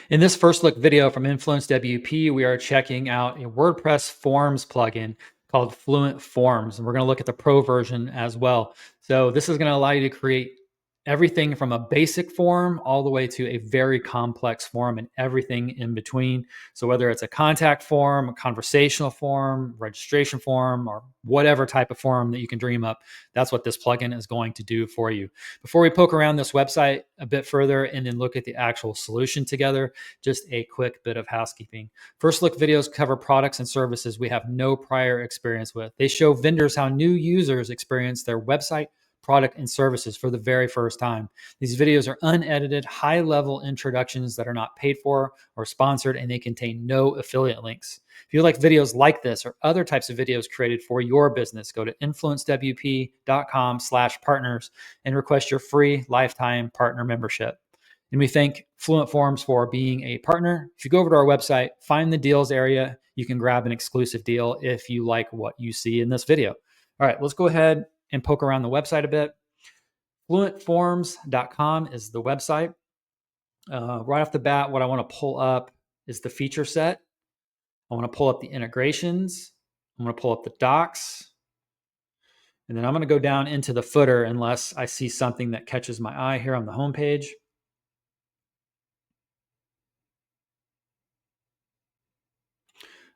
In this first look video from InfluenceWP, we are checking out a WordPress Forms plugin called Fluent Forms, and we're going to look at the pro version as well. So this is going to allow you to create everything from a basic form all the way to a very complex form and everything in between. So whether it's a contact form, a conversational form, registration form, or whatever type of form that you can dream up, that's what this plugin is going to do for you. Before we poke around this website a bit further and then look at the actual solution together, just a quick bit of housekeeping. First look videos cover products and services we have no prior experience with. They show vendors how new users experience their website, product, and services for the very first time. These videos are unedited, high-level introductions that are not paid for or sponsored, and they contain no affiliate links. If you like videos like this or other types of videos created for your business, go to influencewp.com/partners and request your free lifetime partner membership. And we thank Fluent Forms for being a partner. If you go over to our website, find the deals area, you can grab an exclusive deal if you like what you see in this video. All right, let's go ahead and poke around the website a bit. Fluentforms.com is the website. Right off the bat, what I want to pull up is the feature set. I want to pull up the integrations. I'm going to pull up the docs. And then I'm going to go down into the footer unless I see something that catches my eye here on the home page.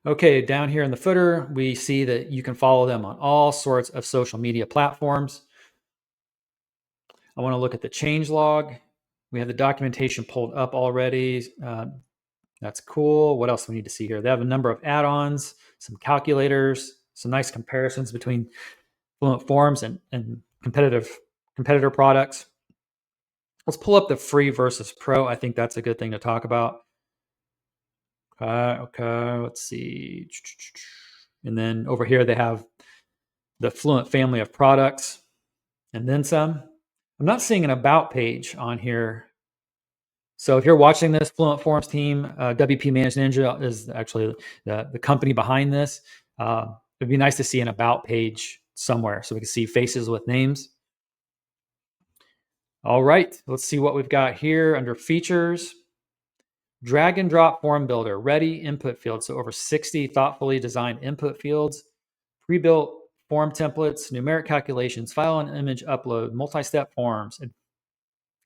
Okay, down here in the footer, we see that you can follow them on all sorts of social media platforms. I want to look at the changelog. We have the documentation pulled up already. That's cool. What else do we need to see here? They have a number of add-ons, some calculators, some nice comparisons between Fluent Forms and competitor products. Let's pull up the free versus pro. I think that's a good thing to talk about. Okay, let's see. And then over here, they have the Fluent family of products and then some. I'm not seeing an about page on here. So if you're watching this, Fluent Forms team, WP Managed Ninja is actually the company behind this. It'd be nice to see an about page somewhere so we can see faces with names. All right, let's see what we've got here under features. Drag and drop form builder, ready input fields. So over 60 thoughtfully designed input fields, pre-built form templates, numeric calculations, file and image upload, multi-step forms, and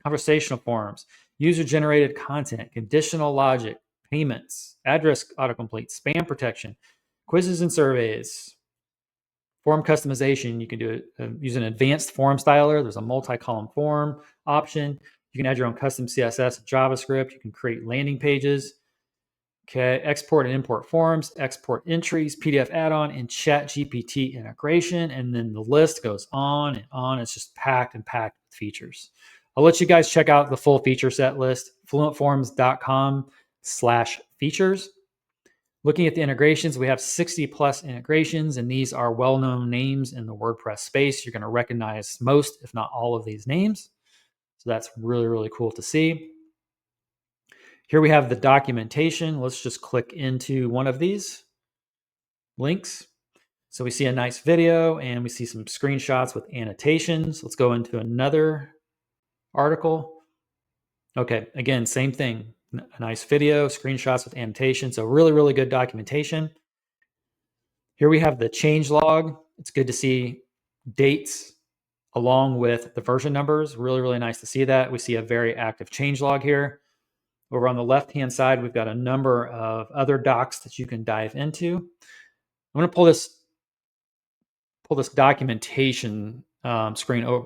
conversational forms, user-generated content, conditional logic, payments, address autocomplete, spam protection, quizzes and surveys, form customization. You can do it use an advanced form styler. There's a multi-column form option. You can add your own custom CSS, JavaScript. You can create landing pages. Okay, export and import forms, export entries, PDF add-on, and ChatGPT integration. And then the list goes on and on. It's just packed and packed with features. I'll let you guys check out the full feature set list, fluentforms.com/features. Looking at the integrations, we have 60 plus integrations, and these are well-known names in the WordPress space. You're going to recognize most, if not all of these names. So that's really, really cool to see. Here we have the documentation. Let's just click into one of these links. So we see a nice video and we see some screenshots with annotations. Let's go into another article. Okay, again, same thing. A nice video, screenshots with annotations. So really, really good documentation. Here we have the changelog. It's good to see dates along with the version numbers. Really, really nice to see that. We see a very active changelog here. Over on the left-hand side, we've got a number of other docs that you can dive into. I'm going to pull this documentation screen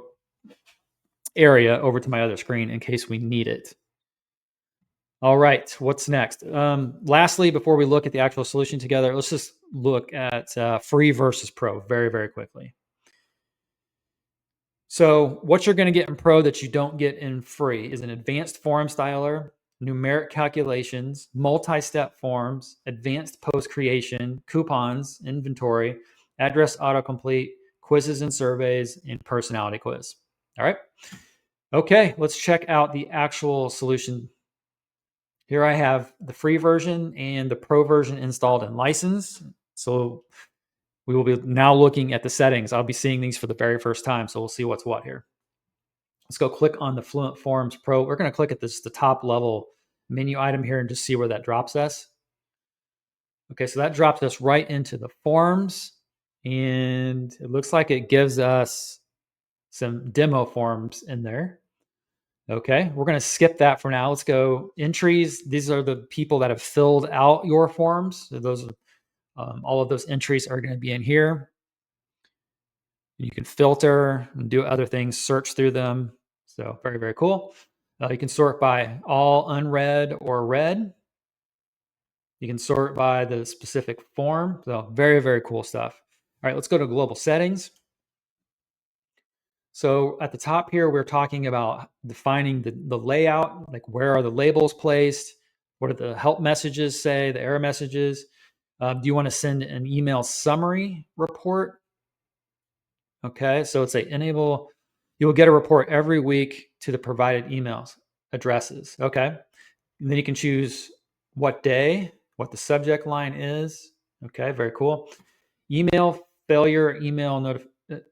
area over to my other screen in case we need it. All right, what's next? Lastly, before we look at the actual solution together, let's just look at free versus pro very, very quickly. So what you're going to get in pro that you don't get in free is an advanced form styler, numeric calculations, multi-step forms, advanced post creation, coupons, inventory, address autocomplete, quizzes and surveys, and personality quiz. All right. Okay, let's check out the actual solution. Here I have the free version and the pro version installed and licensed. So we will be now looking at the settings. I'll be seeing these for the very first time. So we'll see what's what here. Let's go click on the Fluent Forms Pro. We're going to click at this, the top level menu item here and just see where that drops us. Okay, so that drops us right into the forms, and it looks like it gives us some demo forms in there. Okay, we're going to skip that for now. Let's go entries. These are the people that have filled out your forms. So those, all of those entries are going to be in here. You can filter and do other things, search through them. So very, very cool. You can sort by all unread or read. You can sort by the specific form. So very, very cool stuff. All right, let's go to global settings. So at the top here, we're talking about defining the layout, like where are the labels placed? What do the help messages say, the error messages? Do you want to send an email summary report? Okay, so it's a enable, you will get a report every week to the provided emails addresses. Okay, and then you can choose what day, what the subject line is. Okay, very cool. Email failure,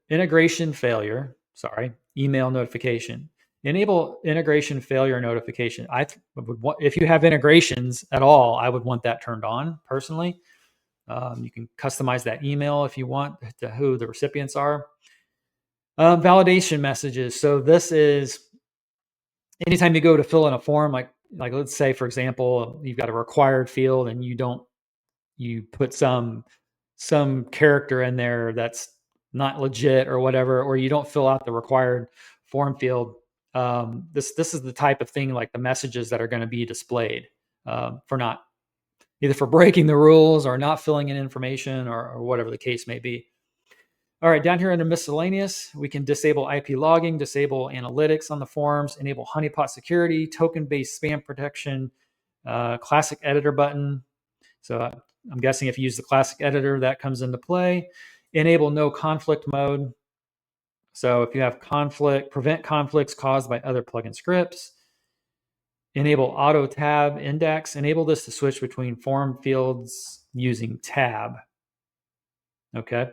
integration failure, sorry, email notification. Enable integration failure notification. If you have integrations at all, I would want that turned on personally. You can customize that email if you want to who the recipients are. Validation messages. So this is anytime you go to fill in a form, like let's say, for example, you've got a required field and you put some character in there that's not legit or whatever, or you don't fill out the required form field. This is the type of thing, like the messages that are going to be displayed for not either for breaking the rules or not filling in information or whatever the case may be. All right, down here under miscellaneous, we can disable IP logging, disable analytics on the forms, enable honeypot security, token-based spam protection, classic editor button. So I'm guessing if you use the classic editor, that comes into play. Enable no conflict mode. So if you have conflict, prevent conflicts caused by other plugin scripts. Enable auto tab index. Enable this to switch between form fields using tab. Okay.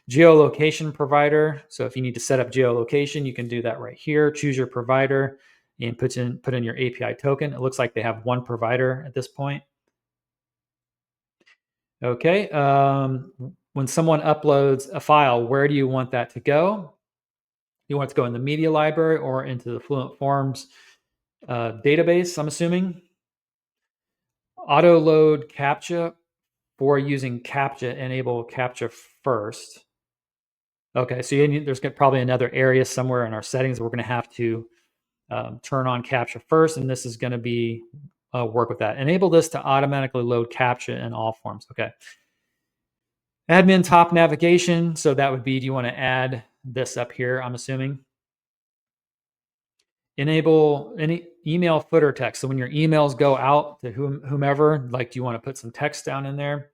Geolocation provider. So if you need to set up geolocation, you can do that right here. Choose your provider and put in your API token. It looks like they have one provider at this point. Okay. When someone uploads a file, where do you want that to go? You want it to go in the media library or into the Fluent Forms database, I'm assuming. Auto load CAPTCHA for using CAPTCHA, enable CAPTCHA first. Okay, so there's probably another area somewhere in our settings we're going to have to turn on CAPTCHA first, and this is going to be work with that. Enable this to automatically load CAPTCHA in all forms. Okay. Admin top navigation. So that would be, do you want to add this up here, I'm assuming? Enable any email footer text. So when your emails go out to whomever, like, do you want to put some text down in there?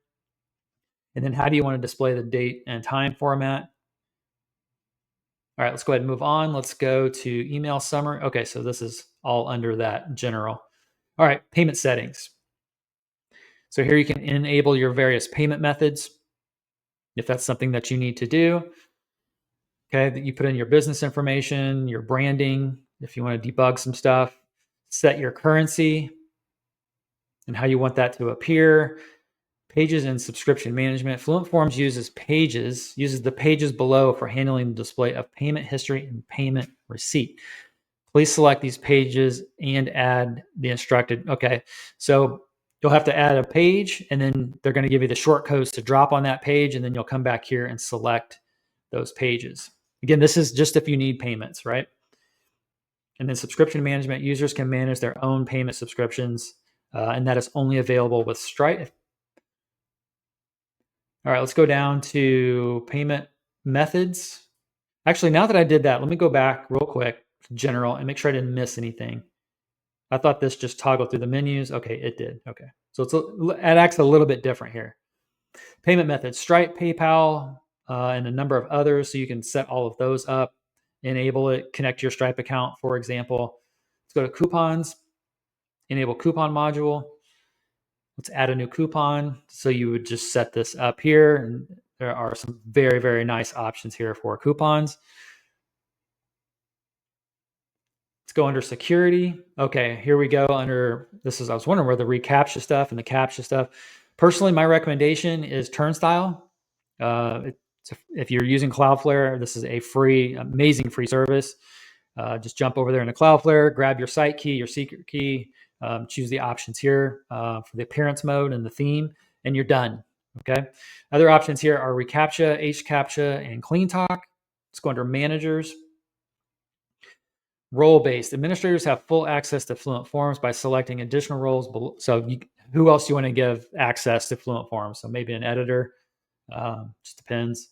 And then how do you want to display the date and time format? All right, let's go ahead and move on. Let's go to email summary. Okay, so this is all under that general. All right, payment settings. So here you can enable your various payment methods if that's something that you need to do. Okay, that you put in your business information, your branding, if you want to debug some stuff, set your currency and how you want that to appear. Pages and subscription management. Fluent Forms uses the pages below for handling the display of payment history and payment receipt. Please select these pages and add the instructed. Okay, so you'll have to add a page, and then they're going to give you the short codes to drop on that page, and then you'll come back here and select those pages. Again, this is just if you need payments, right? And then subscription management, users can manage their own payment subscriptions, and that is only available with Stripe. All right, let's go down to payment methods. Actually, now that I did that, let me go back real quick to general and make sure I didn't miss anything. I thought this just toggled through the menus. Okay, it did. Okay, so it acts a little bit different here. Payment methods, Stripe, PayPal, and a number of others. So you can set all of those up, enable it, connect your Stripe account, for example. Let's go to coupons, enable coupon module. Let's add a new coupon. So you would just set this up here. And there are some very, very nice options here for coupons. Let's go under security. Okay, here we go under, this is, I was wondering where the reCAPTCHA stuff and the CAPTCHA stuff. Personally, my recommendation is Turnstile. If you're using Cloudflare, this is a free, amazing free service. Just jump over there into Cloudflare, grab your site key, your secret key, choose the options here for the appearance mode and the theme, and you're done. Okay. Other options here are reCAPTCHA, HCAPTCHA, and CleanTalk. Let's go under managers. Role-based. Administrators have full access to Fluent Forms by selecting additional roles below. So who else do you want to give access to Fluent Forms? So maybe an editor. Just depends.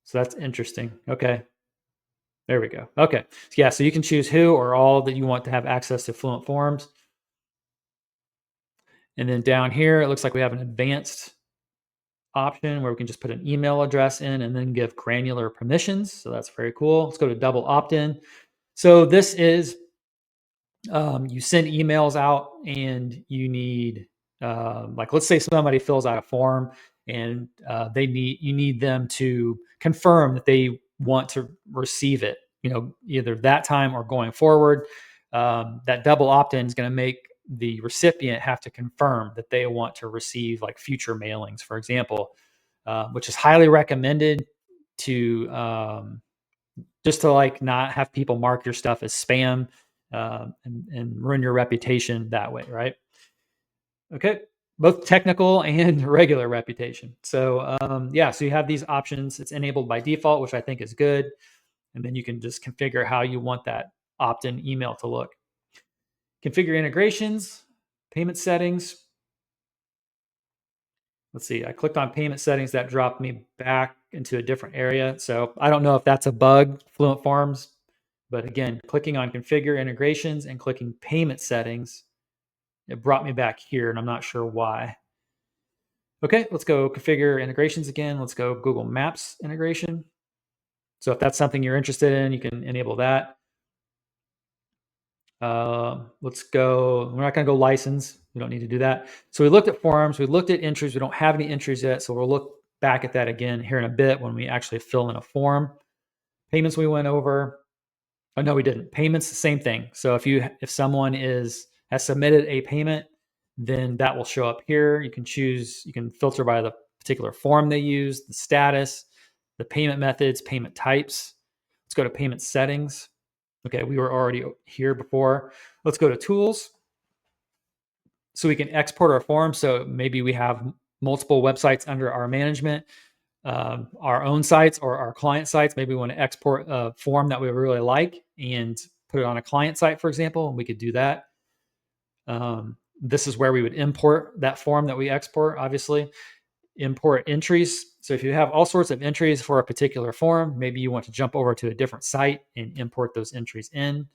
So that's interesting. Okay. There we go. Okay. So yeah, so you can choose who or all that you want to have access to Fluent Forms. And then down here, it looks like we have an advanced option where we can just put an email address in and then give granular permissions. So that's very cool. Let's go to double opt-in. So this is, you send emails out and you need, like, let's say somebody fills out a form and you need them to confirm that they want to receive it, either that time or going forward. That double opt-in is going to make the recipient have to confirm that they want to receive like future mailings, for example, which is highly recommended to just to like not have people mark your stuff as spam and ruin your reputation that way, right? Okay, both technical and regular reputation. So yeah, so you have these options. It's enabled by default, which I think is good. And then you can just configure how you want that opt-in email to look. Configure integrations, payment settings. Let's see, I clicked on payment settings. That dropped me back into a different area. So I don't know if that's a bug, Fluent Forms, but again, clicking on configure integrations and clicking payment settings, it brought me back here and I'm not sure why. Okay, let's go configure integrations again. Let's go Google Maps integration. So if that's something you're interested in, you can enable that. Let's go, we're not gonna go license. We don't need to do that. So we looked at forms, we looked at entries. We don't have any entries yet. So we'll look back at that again here in a bit when we actually fill in a form. Payments we went over. Oh, no, we didn't. Payments, the same thing. So if someone has submitted a payment, then that will show up here. You can filter by the particular form they use, the status, the payment methods, payment types. Let's go to payment settings. Okay, we were already here before. Let's go to tools. So we can export our form. So maybe we have multiple websites under our management, our own sites or our client sites. Maybe we want to export a form that we really like and put it on a client site, for example, and we could do that. This is where we would import that form that we export, obviously. Import entries. So if you have all sorts of entries for a particular form, maybe you want to jump over to a different site and import those entries in.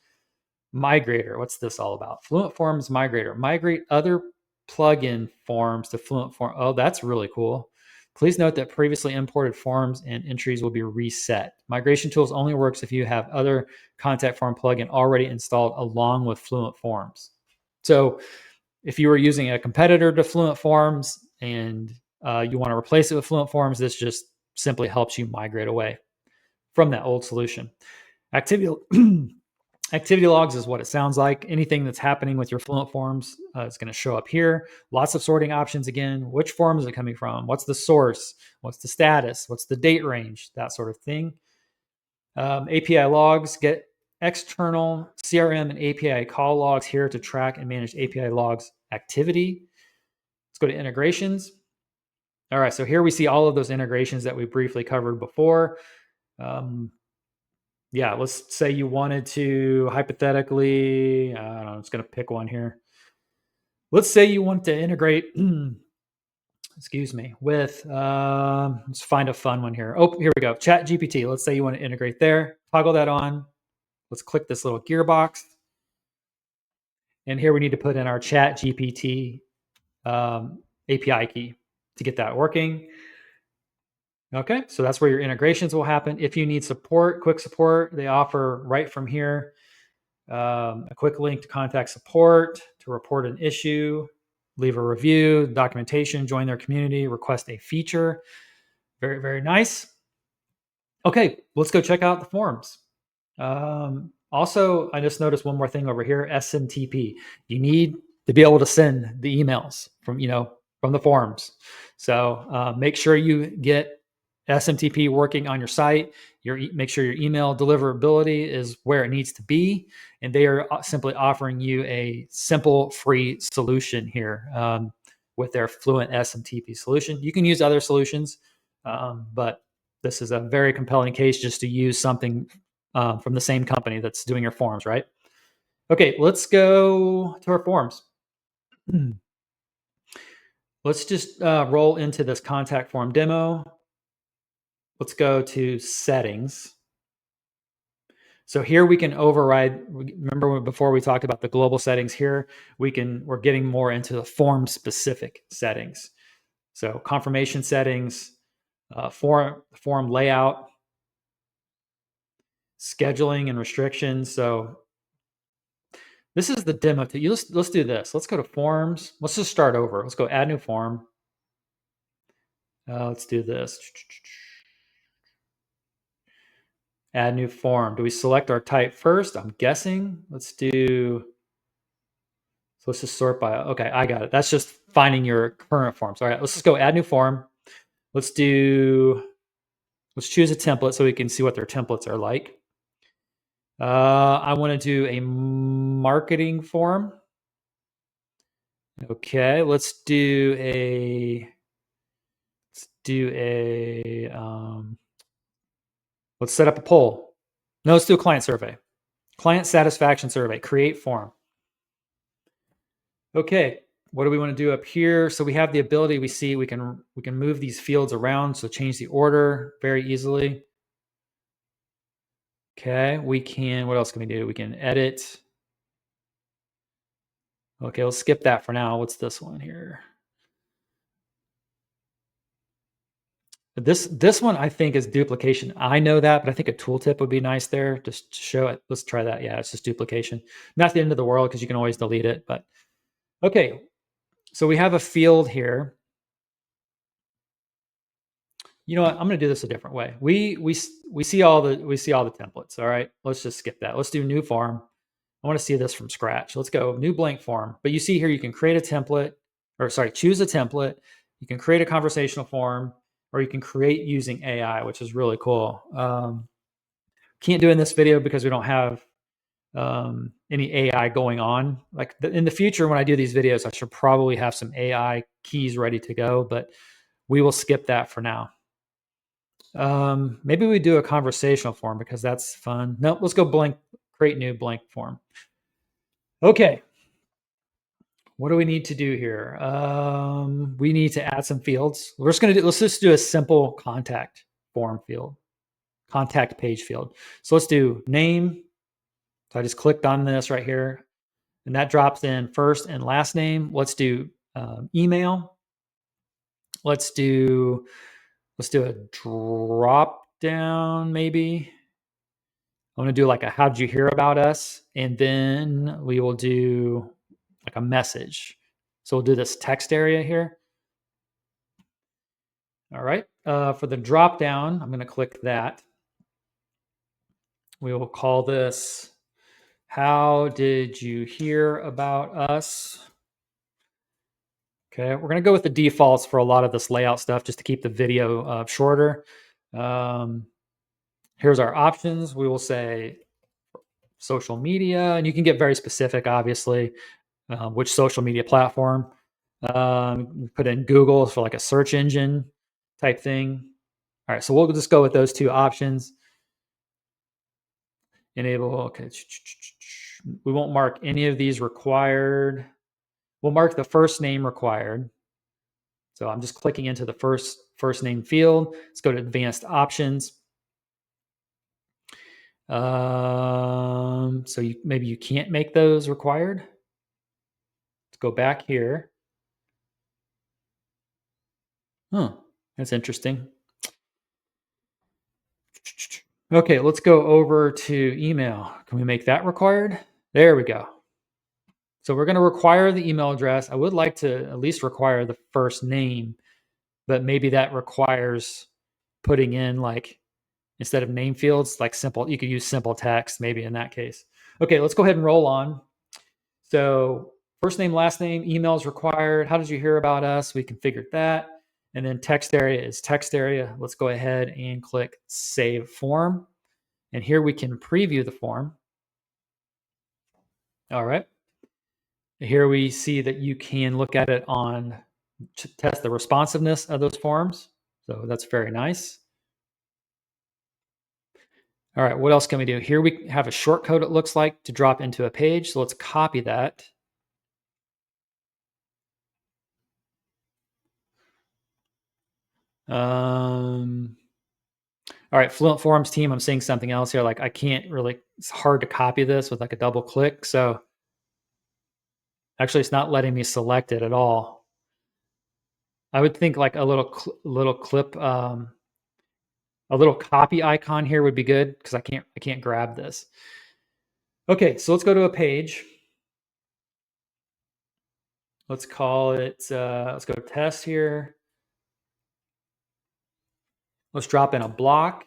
Migrator, what's this all about? Fluent Forms Migrator. Migrate other plugin forms to Fluent Form. Oh, that's really cool. Please note that previously imported forms and entries will be reset. Migration tools only works if you have other contact form plugin already installed along with Fluent Forms. So if you were using a competitor to Fluent Forms and you want to replace it with Fluent Forms, this just simply helps you migrate away from that old solution. Activity logs is what it sounds like. Anything that's happening with your Fluent Forms is going to show up here. Lots of sorting options again. Which form is it coming from? What's the source? What's the status? What's the date range? That sort of thing. API logs, get external CRM and API call logs here to track and manage API logs activity. Let's go to integrations. All right, so here we see all of those integrations that we briefly covered before. Yeah, let's say you wanted to hypothetically, I don't know, I'm just going to pick one here. Let's say you want to integrate, excuse me, with, let's find a fun one here. Oh, here we go. Chat GPT. Let's say you want to integrate there. Toggle that on. Let's click this little gearbox. And here we need to put in our Chat GPT API key to get that working. Okay, so that's where your integrations will happen. If you need support, quick support, they offer right from here a quick link to contact support, to report an issue, leave a review, documentation, join their community, request a feature. Very, very nice. Okay, let's go check out the forms. Also, I just noticed one more thing over here, SMTP. You need to be able to send the emails from the forms. So make sure you get SMTP working on your site. Make sure your email deliverability is where it needs to be, and they are simply offering you a simple free solution here with their Fluent SMTP solution. You can use other solutions, but this is a very compelling case just to use something from the same company that's doing your forms, right? Okay, let's go to our forms. Let's just roll into this contact form demo. Let's go to settings. So here we can override. Remember before we talked about the global settings here, we're getting more into the form specific settings. So confirmation settings, form layout, scheduling and restrictions. So this is the demo. Let's do this. Let's go to forms. Let's just start over. Let's go add new form. Let's do this. Add new form. Do we select our type first? I'm guessing. Let's just sort by, okay, I got it. That's just finding your current forms. All right, let's just go add new form. Let's choose a template so we can see what their templates are like. I want to do a marketing form. Okay, let's set up a poll. No, let's do a client survey. Client satisfaction survey, create form. Okay, what do we want to do up here? So we have the ability, we can move these fields around, so change the order very easily. Okay, what else can we do? We can edit. Okay, let's skip that for now. What's this one here? This one I think is duplication. I know that, but I think a tooltip would be nice there just to show it. Let's try that. Yeah, it's just duplication. Not the end of the world because you can always delete it. But okay, so we have a field here. You know what? I'm going to do this a different way. We see all the templates. All right, let's just skip that. Let's do new form. I want to see this from scratch. Let's go new blank form. But you see here, you can create a template, choose a template. You can create a conversational form, or you can create using AI, which is really cool. Can't do in this video because we don't have any AI going on. Like in the future, when I do these videos, I should probably have some AI keys ready to go, but we will skip that for now. Maybe we do a conversational form because that's fun. No, let's go blank, create new blank form. Okay. What do we need to do here? We need to add some fields. Let's just do a simple contact form field, contact page field. So let's do name. So I just clicked on this right here, and that drops in first and last name. Let's do email. Let's do a drop down maybe. I want to do like a how did you hear about us? And then we will do like a message. So we'll do this text area here. All right. For the drop down, I'm going to click that. We will call this how did you hear about us? Okay, we're going to go with the defaults for a lot of this layout stuff just to keep the video shorter. Here's our options. We will say social media, and you can get very specific, obviously, which social media platform. Put in Google for like a search engine type thing. All right, so we'll just go with those two options. Enable, okay. We won't mark any of these required. We'll mark the first name required. So I'm just clicking into the first name field. Let's go to advanced options. So maybe you can't make those required. Let's go back here. That's interesting. Okay, let's go over to email. Can we make that required? There we go. So we're going to require the email address. I would like to at least require the first name, but maybe that requires putting in like instead of name fields, like simple, you could use simple text maybe in that case. Okay, let's go ahead and roll on. So first name, last name, email is required. How did you hear about us? We configured that. And then text area is text area. Let's go ahead and click Save Form. And here we can preview the form. All right. Here we see that you can look at it on to test the responsiveness of those forms. So that's very nice. All right, what else can we do? Here we have a shortcode, it looks like, to drop into a page. So let's copy that. All right, Fluent Forms team, I'm seeing something else here. Like I can't really, it's hard to copy this with like a double click. So actually it's not letting me select it at all. I would think like a little clip, a little copy icon here would be good because I can't grab this. Okay, so let's go to a page. Let's call it, let's go to test here. Let's drop in a block.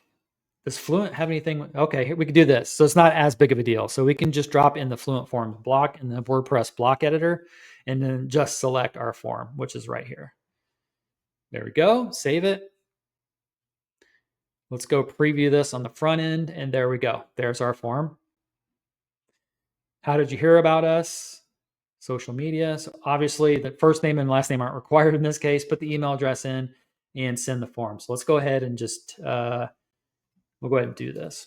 Does Fluent have anything? Okay, here we can do this. So it's not as big of a deal. So we can just drop in the Fluent Forms block in the WordPress block editor and then just select our form, which is right here. There we go. Save it. Let's go preview this on the front end. And there we go. There's our form. How did you hear about us? Social media. So obviously the first name and last name aren't required in this case. Put the email address in and send the form. So let's go ahead and just, we'll go ahead and do this.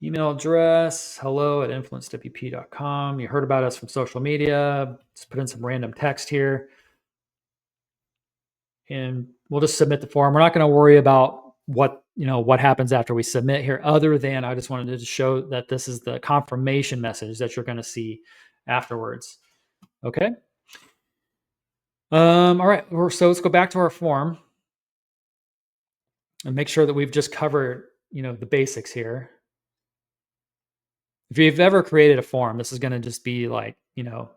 Email address, hello@influencewp.com. You heard about us from social media. Let's put in some random text here. And we'll just submit the form. We're not going to worry about what happens after we submit here, other than I just wanted to show that this is the confirmation message that you're going to see afterwards. Okay. All right. So let's go back to our form and make sure that we've just covered, the basics here. If you've ever created a form, this is going to just be like, you've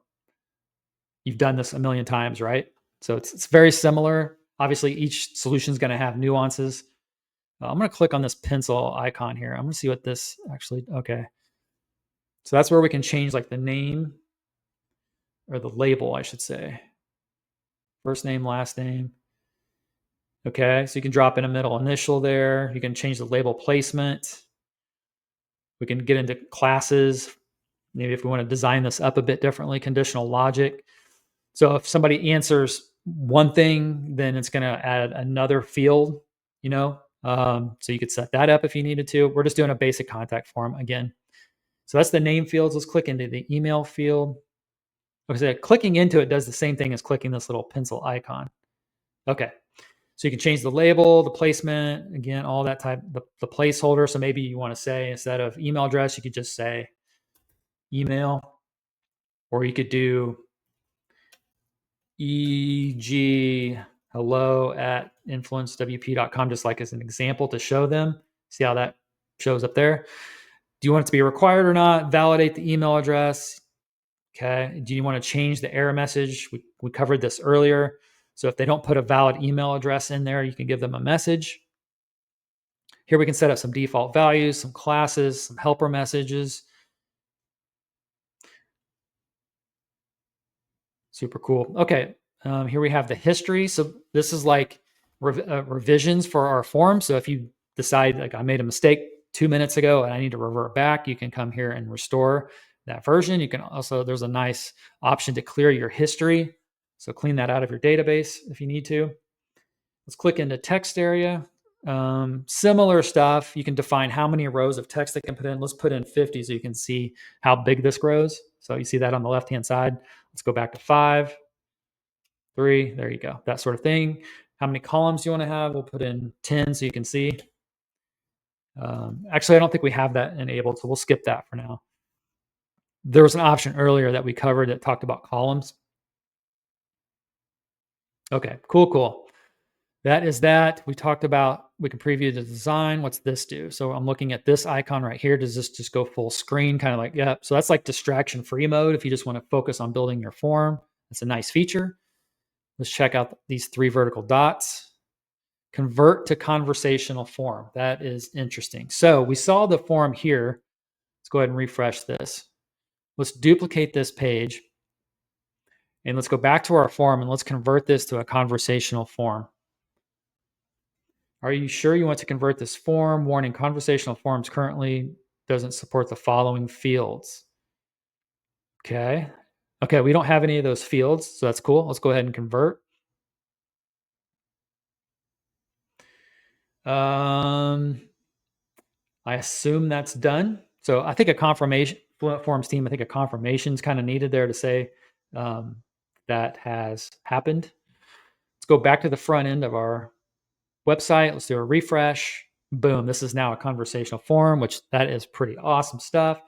done this a million times, right? So it's very similar. Obviously, each solution is going to have nuances. I'm going to click on this pencil icon here. I'm going to see what this actually, okay. So that's where we can change like the name or the label, I should say. First name, last name. Okay, so you can drop in a middle initial there. You can change the label placement. We can get into classes. Maybe if we want to design this up a bit differently, conditional logic. So if somebody answers one thing, then it's going to add another field, so you could set that up if you needed to. We're just doing a basic contact form again. So that's the name fields. Let's click into the email field. Okay, clicking into it does the same thing as clicking this little pencil icon. Okay, so you can change the label, the placement, again, all that type, the placeholder. So maybe you want to say, instead of email address, you could just say email, or you could do e.g. hello@influencewp.com, just like as an example to show them. See how that shows up there? Do you want it to be required or not? Validate the email address. Okay. Do you want to change the error message? We covered this earlier. So if they don't put a valid email address in there, you can give them a message. Here we can set up some default values, some classes, some helper messages. Super cool. Okay. Here we have the history. So this is like revisions for our form. So if you decide like I made a mistake 2 minutes ago and I need to revert back, you can come here and restore that version. You can also, there's a nice option to clear your history. So clean that out of your database if you need to. Let's click into text area. Similar stuff. You can define how many rows of text they can put in. Let's put in 50 so you can see how big this grows. So you see that on the left-hand side. Let's go back to 5, 3. There you go. That sort of thing. How many columns do you want to have? We'll put in 10 so you can see. Actually, I don't think we have that enabled, so we'll skip that for now. There was an option earlier that we covered that talked about columns. Okay, cool. That is that. We talked about, we can preview the design. What's this do? So I'm looking at this icon right here. Does this just go full screen? Kind of like, yeah. So that's like distraction free mode. If you just want to focus on building your form, that's a nice feature. Let's check out these 3 vertical dots. Convert to conversational form. That is interesting. So we saw the form here. Let's go ahead and refresh this. Let's duplicate this page and let's go back to our form and let's convert this to a conversational form. Are you sure you want to convert this form? Warning, conversational forms currently doesn't support the following fields. Okay. Okay, we don't have any of those fields, so that's cool. Let's go ahead and convert. I assume that's done. So I think a confirmation, Fluent Forms team, I think a confirmation is kind of needed there to say that has happened. Let's go back to the front end of our website. Let's do a refresh. Boom, this is now a conversational form, which that is pretty awesome stuff.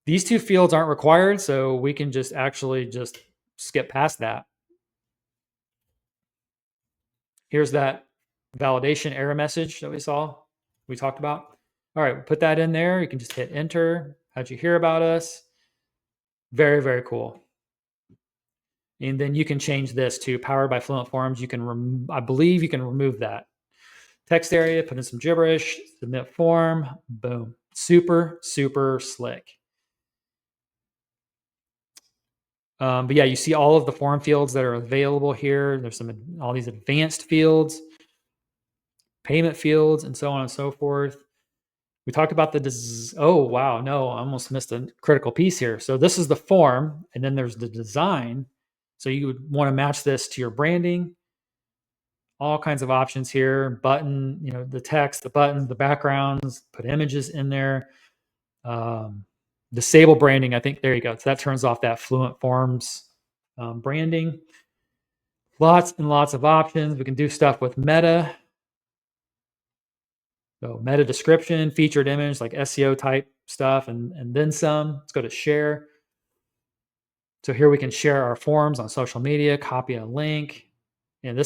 These two fields aren't required, so we can just actually just skip past that. Here's that validation error message that we talked about. All right, put that in there. You can just hit enter. How'd you hear about us? Very, very cool. And then you can change this to powered by Fluent Forms. You can, I believe you can remove that text area, put in some gibberish, submit form, boom. Super, super slick. But yeah, you see all of the form fields that are available here. There's all these advanced fields, payment fields, and so on and so forth. We talked about oh, wow, no, I almost missed a critical piece here. So this is the form, and then there's the design. So you would want to match this to your branding. All kinds of options here, button, the text, the buttons, the backgrounds, put images in there. Disable branding, I think, there you go. So that turns off that Fluent Forms branding. Lots and lots of options. We can do stuff with meta. So meta description, featured image, like SEO type stuff, and then some. Let's go to share. So here we can share our forms on social media, copy a link. And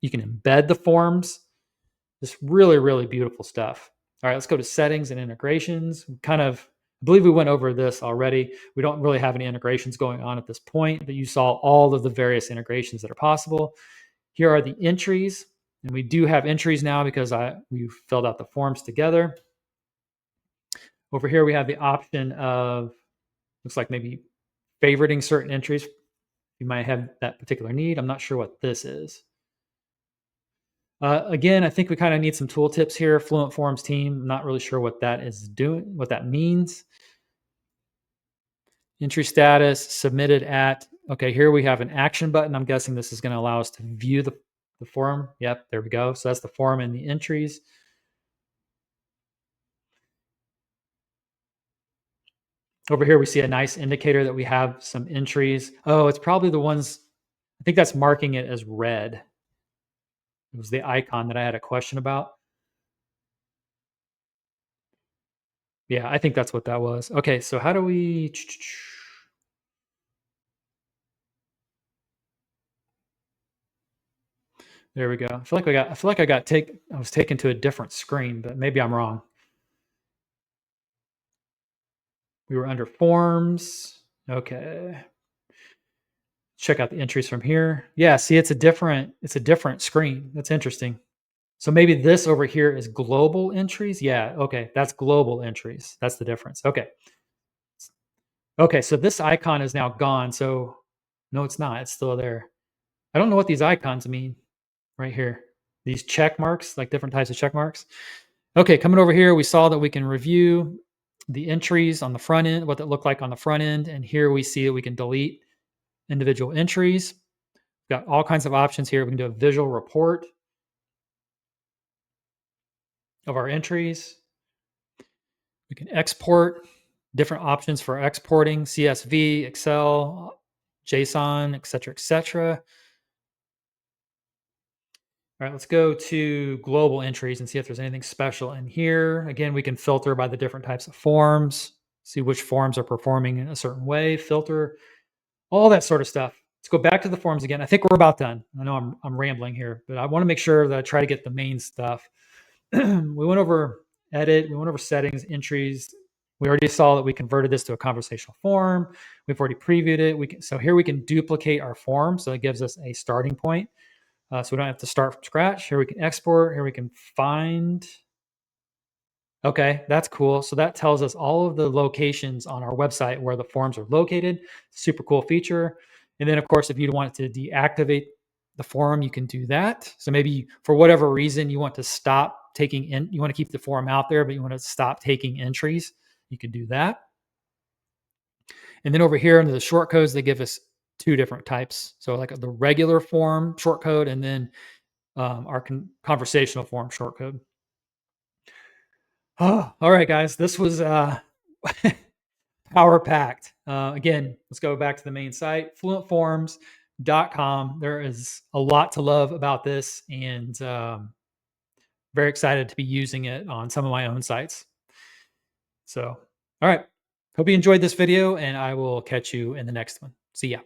you can embed the forms. Just really, really beautiful stuff. All right, let's go to settings and integrations. I believe we went over this already. We don't really have any integrations going on at this point, but you saw all of the various integrations that are possible. Here are the entries, and we do have entries now because we filled out the forms together. Over here, we have the option of, looks like maybe favoriting certain entries. You might have that particular need. I'm not sure what this is. Again, I think we kind of need some tool tips here. Fluent Forms team, I'm not really sure what that is doing, what that means. Entry status, submitted at, okay, here we have an action button. I'm guessing this is going to allow us to view the form. Yep, there we go. So that's the form and the entries. Over here, we see a nice indicator that we have some entries. Oh, it's probably the ones, I think that's marking it as red. It was the icon that I had a question about. Yeah, I think that's what that was. Okay, so how do we... There we go. I feel like I was taken to a different screen, but maybe I'm wrong. We were under forms. Okay. Check out the entries from here. Yeah, see, it's a different screen. That's interesting. So maybe this over here is global entries. Yeah, okay. That's global entries. That's the difference. Okay. Okay, so this icon is now gone. So no, it's not. It's still there. I don't know what these icons mean right here. These check marks, like different types of check marks. Okay, coming over here, we saw that we can review the entries on the front end, what that looked like on the front end. And here we see that we can delete individual entries. We've got all kinds of options here. We can do a visual report of our entries. We can export, different options for exporting, CSV, Excel, JSON, et cetera, et cetera. All right, let's go to global entries and see if there's anything special in here. Again, we can filter by the different types of forms, see which forms are performing in a certain way, filter, all that sort of stuff. Let's go back to the forms again. I think we're about done. I know I'm rambling here, but I want to make sure that I try to get the main stuff. We went over edit, we went over settings, entries. We already saw that we converted this to a conversational form. We've already previewed it. So here we can duplicate our form. So it gives us a starting point. So we don't have to start from scratch. Here we can export. Here we can find. Okay, that's cool. So that tells us all of the locations on our website where the forms are located. Super cool feature. And then, of course, if you want to deactivate the form, you can do that. So maybe for whatever reason you want to stop taking in, you want to keep the form out there, but you want to stop taking entries, you can do that. And then over here under the short codes, they give us two different types. So like the regular form short code, and then our conversational form short code. Oh, all right, guys, this was power packed. Again, let's go back to the main site, fluentforms.com. There is a lot to love about this, and very excited to be using it on some of my own sites. So, all right. Hope you enjoyed this video, and I will catch you in the next one. See ya.